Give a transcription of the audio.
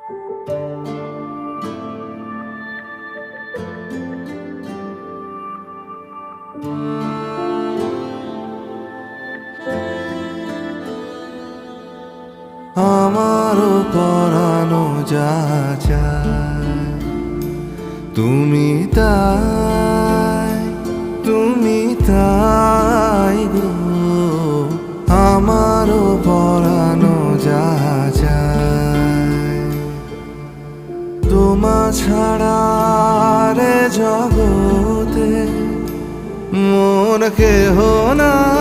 আমারও পরানো যা চায় তুমি তাই গো। আমারও পরানো যা চায় তোমা ছাড়া রে জগতে মোর কেহ না।